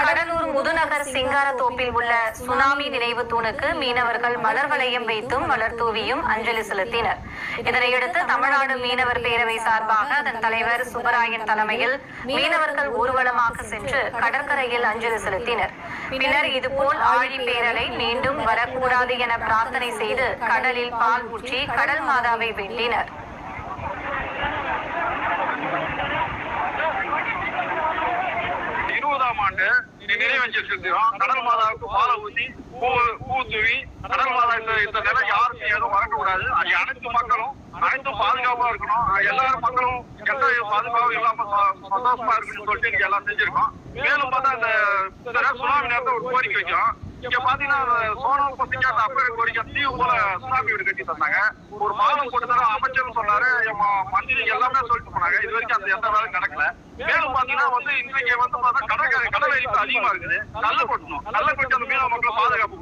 கடலூர் முதுநகர் சிங்காரத்தோப்பில் உள்ள சுனாமி நினைவு தூணுக்கு மீனவர்கள் மலர் வளையம் வைத்தும் மலர் தூவியும் அஞ்சலி செலுத்தினர். இதனையடுத்து தமிழ்நாடு மீனவர் பேரவை சார்பாக அதன் தலைவர் சுப்பராயன் தலைமையில் மீனவர்கள் ஊர்வலமாக சென்று கடற்கரையில் அஞ்சலி செலுத்தினர். பின்னர் இதுபோல் ஆழி பேரலை மீண்டும் வரக்கூடாது என பிரார்த்தனை செய்து கடலில் பால் ஊற்றி கடல் மாதாவை வேண்டினர். ஆண்டு நிறைவேற்றி செலுத்துகிறோம். கடல் மாதாவுக்கு பாலை ஊற்றி பூ தூவி கடல் மாதா இந்த நிலை யாரும் எதுவும் வரக்கூடாது. அனைத்து மக்களும் அனைத்தும் பாதுகாப்பா இருக்கணும். எல்லாரும் மக்களும் எந்த பாதுகாப்பும் இல்லாம சந்தோஷமா இருக்குன்னு சொல்லிட்டு நீங்க எல்லாம் செஞ்சிருக்கோம். மேலும் பார்த்தா இந்த சுனாமி நேரத்தை ஒரு கோரிக்கை வச்சோம். இங்க பாத்தீங்கன்னா சோனம் பத்திக்காத அப்ப கோரிக்கை தீவு போல சுனாமி வீடு கட்டி தந்தாங்க. ஒரு பாலம் போட்டு தர அமைச்சர்னு சொன்னாரு. மந்திரி எல்லாமே சொல்லிட்டு போனாங்க. இது வரைக்கும் அந்த எந்த வேலையும் நடக்கல. மேலும் பாத்தீங்கன்னா இன்னைக்கு பார்த்தா கடல் அரிப்பு அதிகமா இருக்குது. கல்ல கொட்டணும். கல்ல கொட்டி அந்த மீனவ மக்களை பாதுகாப்பு